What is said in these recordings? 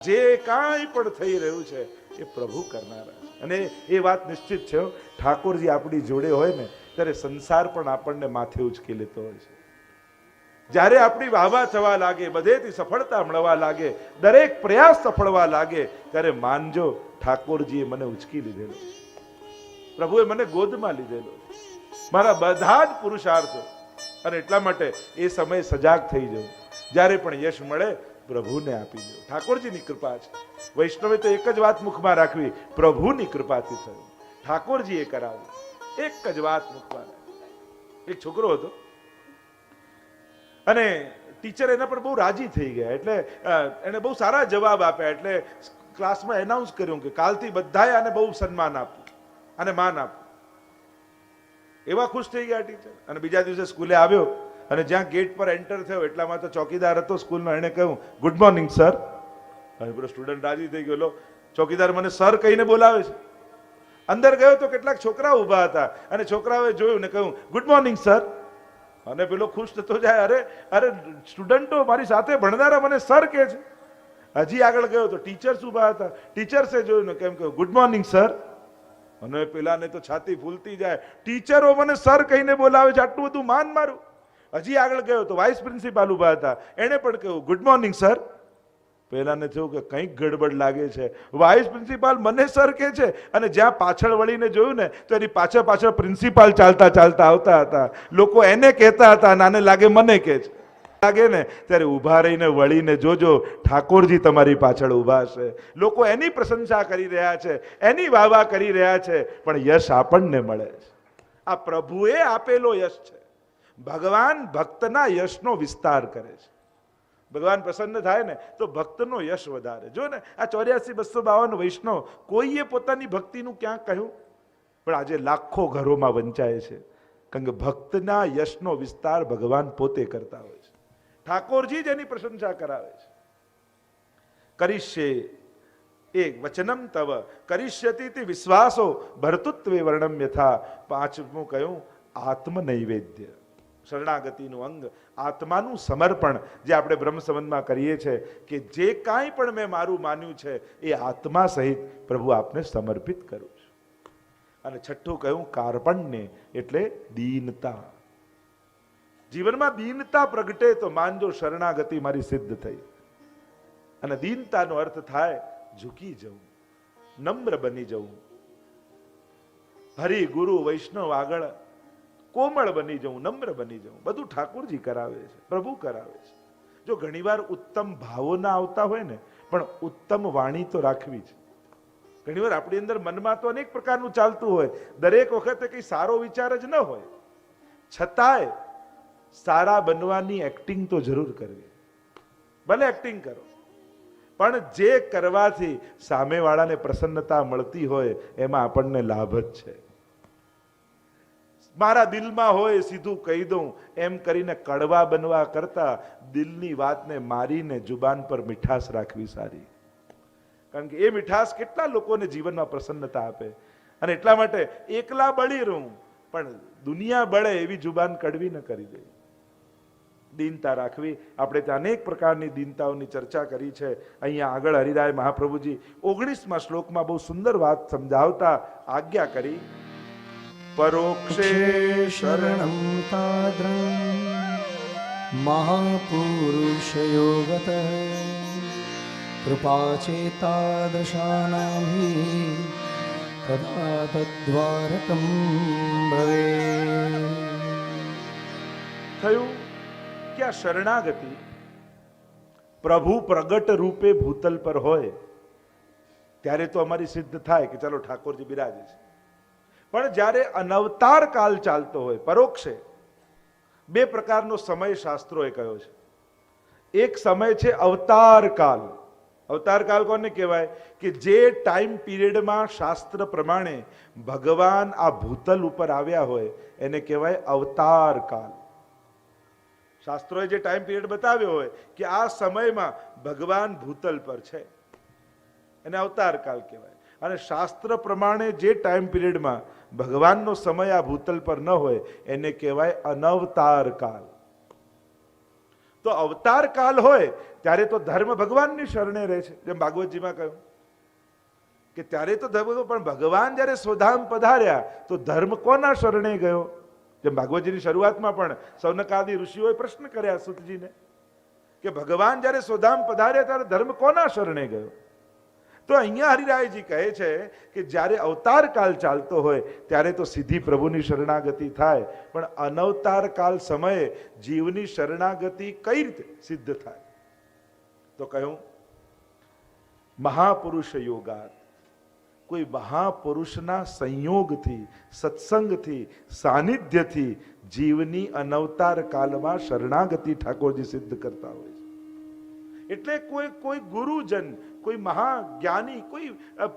જે કાંઈ પણ થઈ રહ્યું છે એ પ્રભુ કરનારા છે. અને એ વાત નિશ્ચિત છે, ઠાકોરજી આપણી જોડે હોય ને ત્યારે સંસાર પણ આપણને માથે ઉચકી લેતો હોય છે. જ્યારે આપણી વાહવા થવા લાગે, બધેથી સફળતા મળવા લાગે, દરેક પ્રયાસ સફળવા લાગે, ત્યારે માનજો ઠાકોરજીએ મને ઉચકી લીધેલો, પ્રભુએ મને ગોદમાં લીધેલો, મારા બધા જ પુરુષાર્થો. અને એટલા માટે એ સમયે સજાગ થઈ જવું, જ્યારે પણ યશ મળે પ્રભુને આપી દેવું. ઠાકોરજીની કૃપા છે. વૈષ્ણવે તો એક જ વાત મુખમાં રાખવી, પ્રભુની કૃપાથી થયું, ઠાકોરજીએ કરાવ્યું. એક જ વાત મુખમાં રાખવી. એક છોકરો હતો અને ટીચર એના પર બહુ રાજી થઈ ગયા, એટલે એને બહુ સારા જવાબ આપ્યા. એટલે ક્લાસમાં એનાઉન્સ કર્યું કે કાલથી બધાએ આને બહુ સન્માન આપવું અને માન આપવું. એવા ખુશ થઈ ગયા ટીચર. અને બીજા દિવસે સ્કૂલે આવ્યો અને જ્યાં ગેટ પર એન્ટર થયો એટલામાં તો ચોકીદાર હતો સ્કૂલનો, એને કહ્યું ગુડ મોર્નિંગ સર. અને પેલો સ્ટુડન્ટ રાજી થઈ ગયો, ચોકીદાર મને સર કહીને બોલાવે છે. અંદર ગયો તો કેટલાક છોકરા ઉભા હતા અને છોકરાઓએ જોયું ને કહ્યું ગુડ મોર્નિંગ સર. અને પેલો ખુશ થતો જાય, અરે અરે સ્ટુડન્ટો મારી સાથે ભણનારા મને સર કહે છે. હજી આગળ ગયો તો ટીચર્સ ઉભા હતા, ટીચર્સે જોયું ને કેમ કહ્યું ગુડ મોર્નિંગ સર. અને પેલાને તો છાતી ફૂલતી જાય, ટીચરો મને સર કહીને બોલાવે છે, આટલું બધું માન મારું. હજી આગળ ગયો તો વાઇસ પ્રિન્સિપાલ ઉભા હતા, એને પણ કહ્યું ગુડ મોર્નિંગ સર. પેલાને થયું કે કંઈક ગડબડ લાગે છે, વાઇસ પ્રિન્સિપાલ મને સર કહે છે. અને જ્યાં પાછળ વળીને જોયું ને તો એની પાછળ પાછળ પ્રિન્સિપાલ ચાલતા ચાલતા આવતા હતા. લોકો એને કહેતા હતા અને આને લાગે મને કહે છે. લાગે ને ત્યારે ઊભા રહીને વળીને જોજો, ઠાકોરજી તમારી પાછળ ઊભા છે. લોકો એની પ્રશંસા કરી રહ્યા છે, એની વાહવા કરી રહ્યા છે, પણ યશ આપણને મળે છે. આ પ્રભુએ આપેલો યશ છે. ભગવાન ભક્તના યશનો વિસ્તાર કરે છે. ભગવાન પ્રસન્ન થાય ને તો ભક્તનો યશ વધારે. જો ને આ 84,252 વૈષ્ણવ, કોઈએ પોતાની ભક્તિનું ક્યાં કહ્યું, પણ આજે લાખો ઘરોમાં વંચાય છે. કારણ કે ભક્તના યશનો વિસ્તાર ભગવાન પોતે કરતા હોય છે. ઠાકોરજી જ એની પ્રશંસા કરાવે છે. કરીશ્યે એક વચનમ તવ કરીષ્યતિ વિશ્વાસો ભર્તૃત્વે વર્ણમ યથા. પાંચમું કહ્યું આત્મ નૈવેદ્ય, શરણાગતિનું અંગ, આત્માનું સમર્પણ, જે આપણે બ્રહ્મ સંબંધમાં કરીએ છીએ કે જે કાંઈ પણ મેં મારું માન્યું છે એ આત્મા સહિત પ્રભુ આપને સમર્પિત કરું છું. અને છઠ્ઠું કહ્યું કાર્પણ્ય, એટલે દીનતા. જીવનમાં દીનતા પ્રગટે તો માનજો શરણાગતિ મારી સિદ્ધ થઈ. અને દીનતાનો અર્થ થાય ઝૂકી જવું, નમ્ર બની જવું, હરિ ગુરુ વૈષ્ણવ આગળ કોમળ બની જવું, નમ્ર બની જવું. બધું ઠાકોરજી કરાવે છે, પ્રભુ કરાવે છે. જો ઘણીવાર ઉત્તમ ભાવો ના આવતા હોય ને, પણ ઉત્તમ વાણી તો રાખવી છે. ઘણીવાર આપણી અંદર મનમાં તો અનેક પ્રકારનું ચાલતું હોય, દરેક વખતે કઈ સારો વિચાર જ ન હોય, છતાંય સારા બનવાની એક્ટિંગ તો જરૂર કરવી. ભલે એક્ટિંગ કરો, પણ જે કરવાથી સામેવાળાને પ્રસન્નતા મળતી હોય એમાં આપણને લાભ જ છે. મારા દિલમાં હોય સીધું કહી દઉં એમ કરીને કડવા બનવા કરતા દિલની વાતને મારીને જુબાન પર મીઠાશ રાખવી સારી. કારણ કે એ મીઠાશ કેટલા લોકોને જીવનમાં પ્રસન્નતા આપે. અને એટલા માટે એકલા બળી રહું પણ દુનિયા બળે એવી જુબાન કડવી ન કરી દે. દીનતા રાખવી. આપણે ત્યાં અનેક પ્રકારની દીનતાઓની ચર્ચા કરી છે. અહીંયા આગળ હરિરાય મહાપ્રભુજી 19મા શ્લોકમાં બહુ સુંદર વાત સમજાવતા આજ્ઞા કરી, પરોક્ષે શરણં તાદ્રં મહાપુરુષયોગતઃ કૃપાચેતાદશાનામિ તદા તદ્વારકં ભવેत्. થયું કે આ શરણાગતિ પ્રભુ પ્રગટ રૂપે ભૂતલ પર હોય ત્યારે તો અમારી સિદ્ધ થાય કે ચાલો ઠાકોરજી બિરાજે છે. પણ જ્યારે અનવતાર કાળ ચાલતો હોય, પરોક્ષે, બે પ્રકારનો સમય શાસ્ત્રોએ કહ્યો છે. એક સમય છે અવતાર કાળ. અવતાર કાળ કોને કહેવાય? કે જે ટાઈમ પીરિયડમાં શાસ્ત્ર પ્રમાણે ભગવાન આ ભૂતલ ઉપર આવ્યા હોય એને કહેવાય અવતાર કાળ. શાસ્ત્રોએ જે ટાઈમ પીરિયડ બતાવ્યો હોય કે આ સમયમાં ભગવાન ભૂતલ પર છે એને અવતાર કાળ કહેવાય. અને શાસ્ત્ર પ્રમાણે જે ટાઈમ પીરિયડમાં ભગવાનનો સમય આ ભૂતલ પર ન હોય એને કહેવાય અનવતાર કાળ. તો અવતાર કાલ હોય ત્યારે તો ધર્મ ભગવાનની શરણે રહે છે, જેમ ભાગવતજીમાં કહ્યું કે ત્યારે તો ધર્મ, પણ ભગવાન જ્યારે સ્વધામ પધાર્યા તો ધર્મ કોના શરણે ગયો? જેમ ભાગવતજીની શરૂઆતમાં પણ સૌનકાદી ઋષિઓએ પ્રશ્ન કર્યા સુતજીને કે ભગવાન જ્યારે સ્વધામ પધાર્યા ત્યારે ધર્મ કોના શરણે ગયો? તો અહીંયા હરિરાયજી કહે છે કે જ્યારે અવતાર કાળ ચાલતો હોય ત્યારે તો સીધી પ્રભુની શરણાગતિ થાય, પણ અનવતાર કાળ સમયે જીવની શરણાગતિ કઈ રીતે સિદ્ધ થાય? તો કહ્યું મહાપુરુષ યોગાત, કોઈ મહાપુરુષના સંયોગથી, સત્સંગથી, સાનિધ્યથી જીવની અનવતાર કાળમાં શરણાગતિ ઠાકોરજી સિદ્ધ કરતા હોય છે. એટલે કોઈ ગુરુજન, કોઈ મહાજ્ઞાની, કોઈ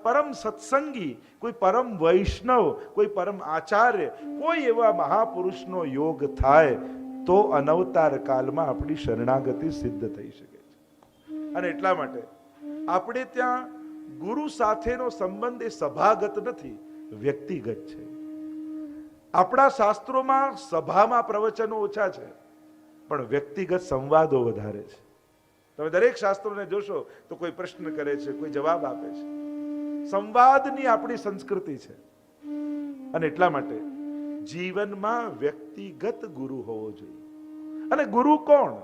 પરમ સત્સંગી, કોઈ પરમ વૈષ્ણવ, કોઈ પરમ આચાર્ય, કોઈ એવા મહાપુરુષનો યોગ થાય તો અનવતાર કાળમાં આપણી શરણાગતિ સિદ્ધ થઈ શકે છે. અને એટલા માટે આપણે ત્યાં ગુરુ સાથેનો સંબંધ એ સભાગત નથી, વ્યક્તિગત છે. આપણા શાસ્ત્રોમાં સભામાં પ્રવચનો ઓછા છે, પણ વ્યક્તિગત સંવાદો વધારે છે. તમે દરેક શાસ્ત્રોને જોશો તો કોઈ પ્રશ્ન કરે છે, કોઈ જવાબ આપે છે. સંવાદની આપણી સંસ્કૃતિ છે. અને એટલા માટે જીવનમાં વ્યક્તિગત ગુરુ હોવો જોઈએ. અને ગુરુ કોણ?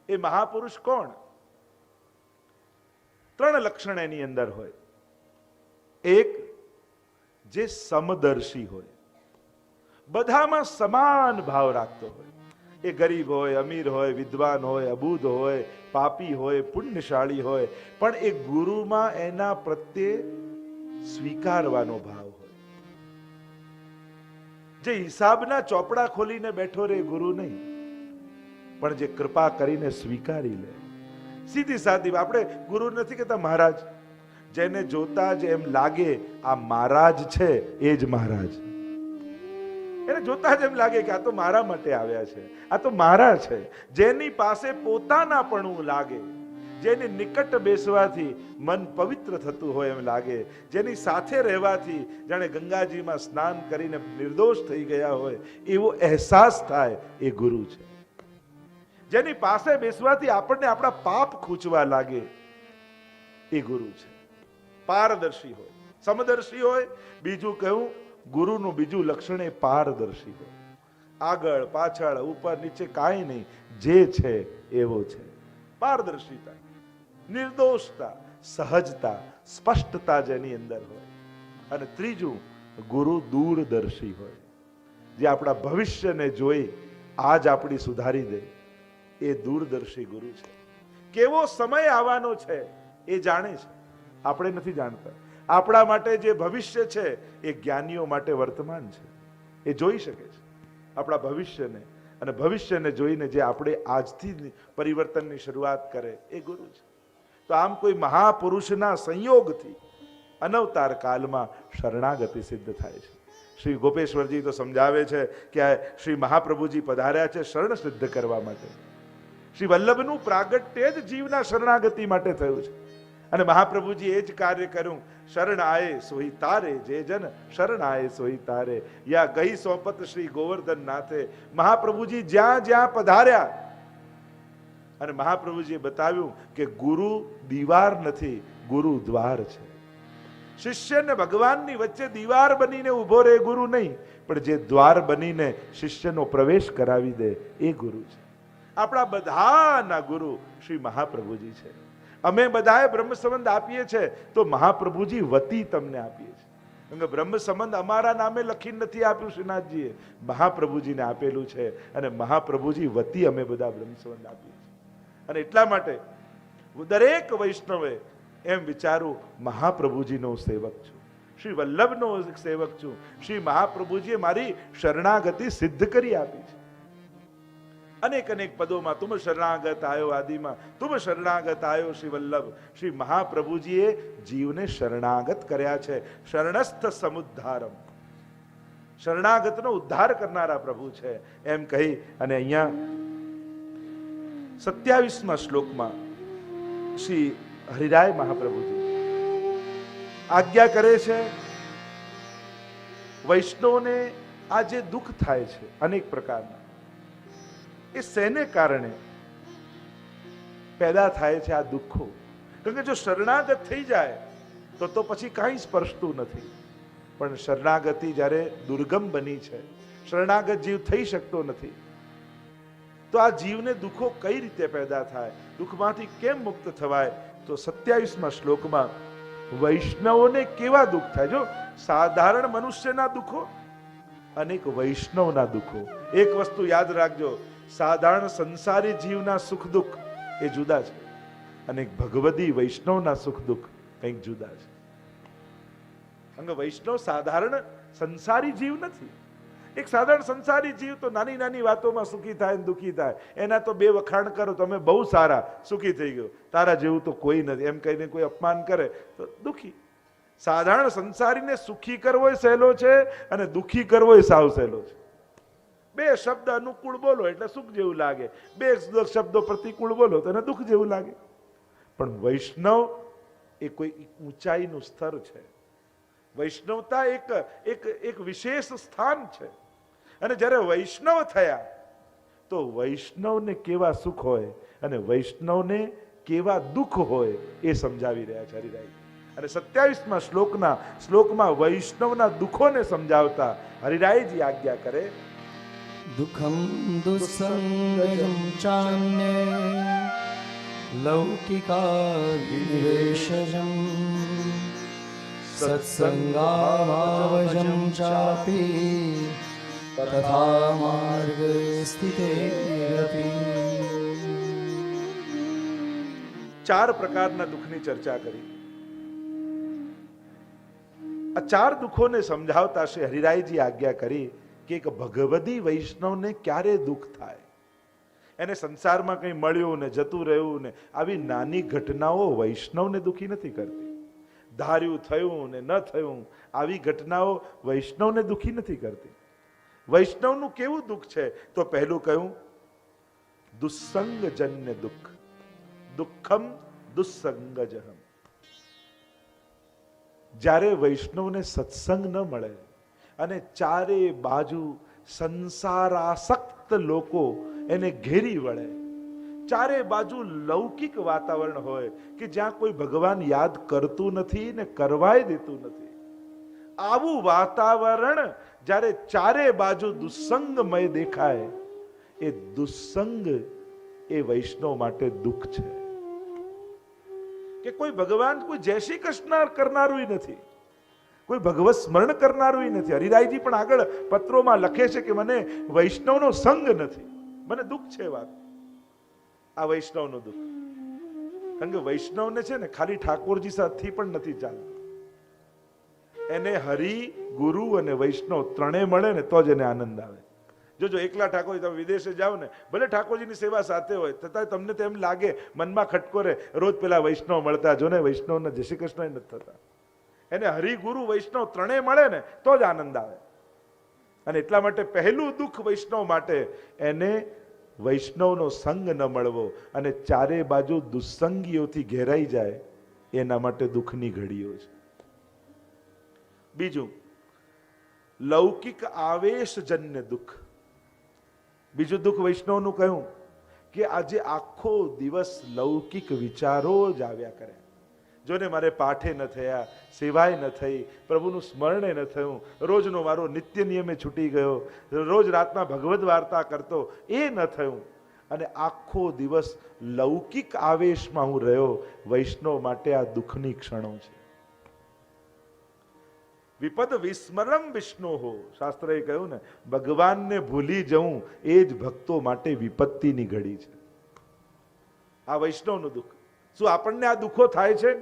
એ મહાપુરુષ કોણ? 3 લક્ષણ એની અંદર હોય. એક, જે સમદર્શી હોય, બધામાં સમાન ભાવ રાખતો હોય. એ ગરીબ હોય, અમીર હોય, વિદ્વાન હોય, અબૂધ હોય, પાપી હોય, પુણ્યશાળી હોય, પણ એ ગુરુમાં એના પ્રત્યે સ્વીકારવાનો ભાવ હોય. જે હિસાબના ચોપડા ખોલીને બેઠો રહે ગુરુ નહીં, પણ જે કૃપા કરીને સ્વીકારી લે. સીધી સાદી. આપણે ગુરુ નથી કહેતા મહારાજ. જેને જોતા જ એમ લાગે આ મહારાજ છે, એ જ મહારાજ. એને જોતા જ એમ લાગે કે આ તો મારા માટે આવ્યા છે, આ તો મારા છે. જેની પાસે પોતાનાપણું લાગે, જેની નિકટ બેસવાથી મન પવિત્ર થતું હોય એમ લાગે, જેની સાથે રહેવાથી જાણે ગંગાજીમાં સ્નાન કરીને નિર્દોષ થઈ ગયા હોય એવો અહેસાસ થાય, એ ગુરુ છે. જેની પાસે બેસવાથી આપણને આપણા પાપ ખૂંચવા લાગે, એ ગુરુ છે. પારદર્શી હોય, સમદર્શી હોય. બીજું કહ્યું, ગુરુનું બીજું લક્ષણ એ પારદર્શી હોય. આગળ પાછળ ઉપર નીચે કાંઈ નહીં, જે છે એવો છે. પારદર્શિતા, નિર્દોષતા, સહજતા, સ્પષ્ટતા જેની અંદર હોય. અને ત્રીજું, ગુરુ દૂરદર્શી હોય, જે આપણા ભવિષ્યને જોઈ આજ આપણી સુધારી દે, એ દૂરદર્શી ગુરુ છે. કેવો સમય આવવાનો છે એ જાણે છે, આપણે નથી જાણતા. આપણા માટે જે ભવિષ્ય છે એ જ્ઞાનીઓ માટે વર્તમાન છે. એ જોઈ શકે છે આપણા ભવિષ્યને, અને ભવિષ્યને જોઈને જે આપણે આજથી પરિવર્તનની શરૂઆત કરે, એ ગુરુ છે. તો આમ કોઈ મહાપુરુષના સંયોગથી અનવતાર કાલમાં શરણાગતિ સિદ્ધ થાય છે. શ્રી ગોપેશ્વરજી તો સમજાવે છે કે શ્રી મહાપ્રભુજી પધાર્યા છે શરણ સિદ્ધ કરવા માટે. શ્રી વલ્લભનું પ્રાગટ્ય જ જીવના શરણાગતિ માટે થયું છે. અને મહાપ્રભુજી એ જ કાર્ય કર્યું. શરણ આયે સોહી તારે, જે જન શરણ આયે સોહી તારે, યા ગઈ સોપત શ્રી ગોવર્ધન નાથે. મહાપ્રભુજી જ્યાં જ્યાં પધાર્યા, અને મહાપ્રભુજીએ બતાવ્યું કે ગુરુ દીવાર નથી, ગુરુ દ્વાર છે. શિષ્ય ને ભગવાનની વચ્ચે દીવાર બનીને ઉભો રહે ગુરુ નહીં, પણ જે દ્વાર બનીને શિષ્યનો પ્રવેશ કરાવી દે, એ ગુરુ છે. આપણા બધાના ગુરુ શ્રી મહાપ્રભુજી છે. અમે બધાએ બ્રહ્મ સંબંધ આપીએ છીએ તો મહાપ્રભુજી વતી તમને આપીએ છીએ. કેમ કે બ્રહ્મ સંબંધ અમારા નામે લખીને નથી આપ્યું શ્રીનાથજીએ, મહાપ્રભુજીને આપેલું છે. અને મહાપ્રભુજી વતી અમે બધા બ્રહ્મ સંબંધ આપીએ છીએ. અને એટલા માટે દરેક વૈષ્ણવે એમ વિચારું, મહાપ્રભુજીનો સેવક છું, શ્રી વલ્લભનો સેવક છું. શ્રી મહાપ્રભુજીએ મારી શરણાગતિ સિદ્ધ કરી આપી છે. અનેક અનેક પદોમાં તુમ શરણાગત આયો, આદિમાં તુમ શરણાગત આયો શ્રી વલ્લભ. શ્રી મહાપ્રભુજીએ જીવને શરણાગત કર્યા છે. શરણસ્થ સમુદ્ધારમ, શરણાગતનો ઉદ્ધાર કરનારા પ્રભુ છે એમ કહી અને અહીંયા 27મા શ્લોકમાં શ્રી હરિરાય મહાપ્રભુજી આજ્ઞા કરે છે વૈષ્ણવને આ જે દુઃખ થાય છે અનેક પ્રકારના, એ શેને કારણે? પેદા થાય છે આ દુઃખો. કારણ કે જો શરણાગત થઈ જાય તો પછી કાંઈ સ્પર્શતું નથી. પણ શરણાગતિ જ્યારે દુર્ગમ બની છે, શરણાગત જીવ થઈ શકતો નથી, તો આ જીવને દુઃખો કઈ રીતે પેદા થાય, દુઃખમાંથી કેમ મુક્ત થવાય? તો 27મા શ્લોકમાં વૈષ્ણવોને કેવા દુઃખ થાય. જો સાધારણ મનુષ્યના દુઃખો, અનેક વૈષ્ણવના દુઃખો. એક વસ્તુ યાદ રાખજો, સાધારણ સંસારી જીવના સુખ દુઃખ એ જુદા છે, અને ભગવદી વૈષ્ણવના સુખ દુઃખ કંઈક જુદા છે. કારણ કે વૈષ્ણવ સાધારણ સંસારી જીવ નથી. એક સાધારણ સંસારી જીવ તો નાની નાની વાતોમાં સુખી થાય ને દુઃખી થાય. એના તો બે વખાણ કરો, તમે બહુ સારા, સુખી થઈ ગયો, તારા જેવું તો કોઈ નથી, એમ કહીને કોઈ અપમાન કરે તો દુઃખી. સાધારણ સંસારીને સુખી કરવો એ સહેલો છે, અને દુઃખી કરવો એ સાવ સહેલો છે. બે શબ્દ અનુકૂળ બોલો એટલે સુખ જેવું લાગે, બે શબ્દો પ્રતિકૂળ બોલો તો એને દુઃખ જેવું લાગે. પણ વૈષ્ણવ એ કોઈ ઊંચાઈનું સ્તર છે. વૈષ્ણવતા એક વિશેષ સ્થાન છે. અને જ્યારે વૈષ્ણવ થયા તો વૈષ્ણવને કેવા સુખ હોય અને વૈષ્ણવને કેવા દુઃખ હોય એ સમજાવી રહ્યા છે હરિરાય. અને 27મા શ્લોકમાં વૈષ્ણવના દુઃખોને સમજાવતા હરિરાયજી આજ્ઞા કરે, દુઃખમ દુસ્સંગજમ ચાન્યે લૌકિકા વિનિવેશજમ સત્સંગાભાવજમ ચાપી તથા માર્ગે સ્થિતે રતિ. 4 પ્રકારના દુઃખની ચર્ચા કરી. આ 4 દુઃખોને સમજાવતા શ્રી હરિરાયજી આજ્ઞા કરી કે એક ભગવદી વૈષ્ણવને ક્યારે દુઃખ થાય. એને સંસારમાં કંઈ મળ્યું ને જતું રહ્યું ને આવી નાની ઘટનાઓ વૈષ્ણવને દુઃખી નથી કરતી. ધાર્યું થયું ને ન થયું આવી ઘટનાઓ વૈષ્ણવને દુઃખી નથી કરતી. વૈષ્ણવનું કેવું દુઃખ છે? તો પહેલું કહ્યું દુસ્સંગજન્ય દુઃખ, દુઃખમ દુસ્સંગજહમ. જ્યારે વૈષ્ણવને સત્સંગ ન મળે અને ચારે બાજુ સંસારાસક્ત લોકો એને ઘેરી વળે, ચારે બાજુ લૌકિક વાતાવરણ હોય કે જ્યાં કોઈ ભગવાન યાદ કરતું નથી ને કરવાય દેતું નથી, આવું વાતાવરણ જ્યારે ચારે બાજુ દુસ્સંગમય દેખાય, એ દુસ્સંગ એ વૈષ્ણવ માટે દુઃખ છે. કે કોઈ ભગવાન, કોઈ જય શ્રી કૃષ્ણ કરનારું નથી, કોઈ ભગવત સ્મરણ કરનારું નથી. હરિરાયજી પણ આગળ પત્રોમાં લખે છે કે મને વૈષ્ણવનો સંગ નથી, મને દુઃખ છે. વાત આ વૈષ્ણવનું દુઃખ. કારણ કે વૈષ્ણવને છે ને ખાલી ઠાકોરજી સાથથી પણ નથી ચાલતું. એને હરિ, ગુરુ અને વૈષ્ણવ ત્રણેય મળે ને તો જ એને આનંદ આવે. જો એકલા ઠાકોરજી, તમે વિદેશે જાઓ ને, ભલે ઠાકોરજીની સેવા સાથે હોય છતાં તમને તેમ લાગે, મનમાં ખટકો રહે, રોજ પેલા વૈષ્ણવ મળતા જો ને, વૈષ્ણવના જય શ્રી કૃષ્ણ નથી થતા. એને હરિ, ગુરુ, વૈષ્ણવ ત્રણેય મળે ને તો જ આનંદ આવે. અને એટલા માટે પહેલું દુઃખ વૈષ્ણવ માટે એને વૈષ્ણવનો સંગ ન મળવો અને ચારે બાજુ દુસ્સંગીઓથી ઘેરાઈ જાય, એના માટે દુઃખની ઘડીઓ છે. બીજું લૌકિક આવેશજન્ય દુઃખ. બીજું દુઃખ વૈષ્ણવનું કહ્યું કે આજે આખો દિવસ લૌકિક વિચારો જ આવ્યા કરે. જોને મારે પાઠે ન થયા, સેવાય ન થઈ, પ્રભુનું સ્મરણે ન થયું, રોજનો મારો નિત્ય નિયમે છૂટી ગયો, રોજ રાતના ભગવદ વાર્તા કરતો એ ન થયું, અને આખો દિવસ લૌકિક આવેશમાં હું રહ્યો. વૈષ્ણવ માટે આ દુઃખની ક્ષણો છે. વિપદ વિસ્મરણમ વિષ્ણુ હો, શાસ્ત્રએ કહ્યું ને, ભગવાનને ભૂલી જવું એ જ ભક્તો માટે વિપત્તિની ઘડી છે. આ વૈષ્ણવનું દુઃખ. શું આપણને આ દુઃખો થાય છે?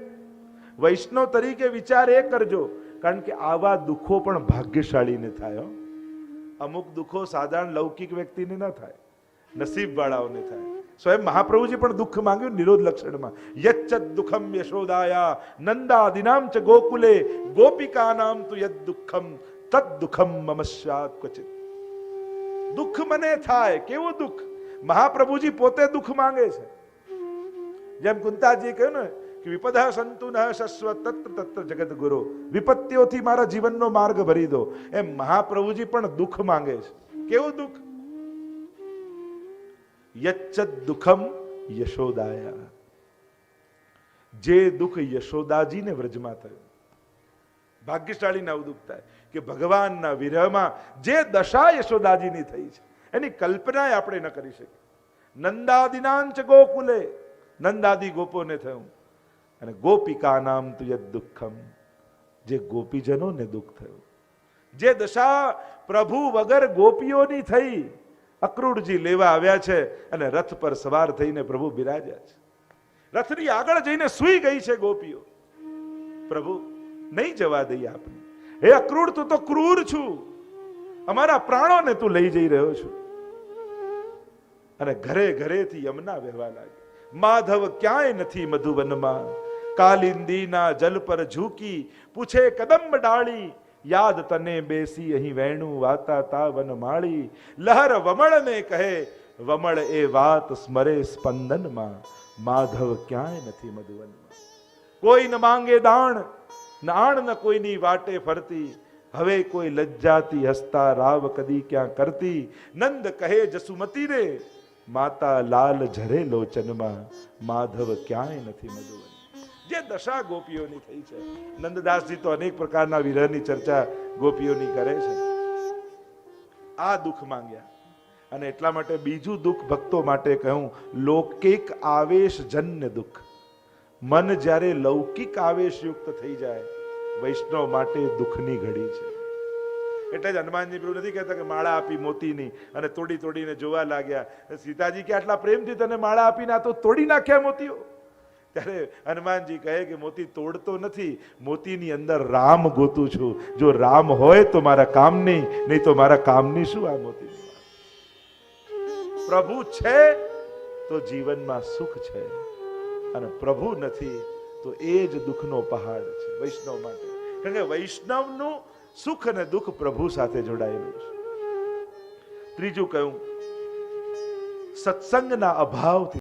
વૈષ્ણવ તરીકે વિચાર એ કરજો, કારણ કે આવા દુઃખો પણ ભાગ્યશાળીને થાય. અમુક દુઃખો સાધારણ લૌકિક વ્યક્તિને ન થાય, નસીબ વાળાઓને થાય. સ્વયં મહાપ્રભુજી પણ દુઃખ માંગ્યું નિરોધ લક્ષણમાં, યચ્ચ દુઃખમ યશોદાયા નંદાદિનામ ચ ગોકુલે ગોપિકાનામ તુ યદ દુઃખમ તદ દુઃખમ મમ સ્યાત્ ક્વચિત. દુઃખ મને થાય. કેવું દુઃખ? મહાપ્રભુજી પોતે દુઃખ માંગે છે. જેમ કુંતાજી કહ્યું ને કે વિપદઃ સંતુ ન શસ્વ તત્ર તત્ર જગત ગુરુ, વિપત્તિઓથી મારા જીવનનો માર્ગ ભરી દો. એમ મહાપ્રભુજી પણ દુઃખ માંગે છે. કેવું દુઃખ? યચ્ચ દુઃખમ યશોદાયા. જે દુઃખ યશોદાજીને વ્રજમાં થયું, ભાગ્યશાળીને આવું દુઃખ થાય કે ભગવાનના વિરહમાં જે દશા યશોદાજીની થઈ છે એની કલ્પના આપણે ન કરી શકીએ. નંદાદિનાંચ ગોકુલે, નંદાદી ગોપોને થયું, અને ગોપિકા નામ તુ યદ દુઃખમ, જે ગોપીજનોને દુઃખ થયું. જે દશા પ્રભુ વગર ગોપીઓની થઈ. અક્રૂરજી લેવા આવ્યા છે અને રથ પર સવાર થઈને પ્રભુ બિરાજ્યા છે. રથની આગળ જઈને સૂઈ ગઈ છે ગોપીઓ. પ્રભુ નહીં જવા દઈએ આપને. હે અક્રૂર, તું તો ક્રૂર છું, અમારા પ્રાણોને તું લઈ જઈ રહ્યો છું. અને ઘરે ઘરેથી યમુના વહેવા લાગી. માધવ ક્યાંય નથી મધુવનમાં, કાલિંદીના જલ પર ઝૂકી પૂછે કદંબ ડાળી, યાદ તને બેસી અહીં વેણું વાતા તા વનમાળી. લહર વમળને કહે, વમળ એ વાત સ્મરે સ્પંદનમાં, માધવ ક્યાંય નથી મધુવનમાં. કોઈ ન માંગે દાણ, નાણ ન કોઈની વાટે ફરતી, હવે કોઈ લજ્જાતી હસતા રાવ કદી ક્યાં કરતી. નંદ કહે જસુમતી રે, માતા લાલ ઝરે લોચનમાં, માધવ ક્યાંય નથી મધુવન. જે દશા ગોપીઓની થઈ છે. નંદદાસજી તો અનેક પ્રકારના વિરહની ચર્ચા ગોપીઓની કરે છે. આ દુઃખ માંગ્યા, અને એટલા માટે બીજું દુઃખ ભક્તો માટે કહ્યું, લૌકિક આવેશ જન્ય દુઃખ. મન જ્યારે લૌકિક આવેશયુક્ત થઈ જાય, વૈષ્ણવ માટે દુઃખની ઘડી છે. એટલે જ હનુમાનજી પેલું નથી કહેતા કે માળા આપી મોતીની અને તોડી તોડીને જોવા લાગ્યા. સીતાજી કે આટલા પ્રેમથી તને માળા આપીને આ તો તોડી નાખ્યા મોતીઓ. ત્યારે હનુમાનજી કહે કે મોતી તોડતો નથી, મોતીની અંદર રામ ગોતું છું. જો રામ હોય તો મારા કામની, નહીં તો મારા કામની શું આ મોતીની વાત. પ્રભુ છે તો જીવનમાં સુખ છે, અને પ્રભુ નથી તો એ જ દુઃખનો પહાડ છે વૈષ્ણવ માટે. કારણ કે વૈષ્ણવનું સુખ અને દુઃખ પ્રભુ સાથે જોડાયેલું છે. ત્રીજું કહ્યું, સત્સંગના અભાવથી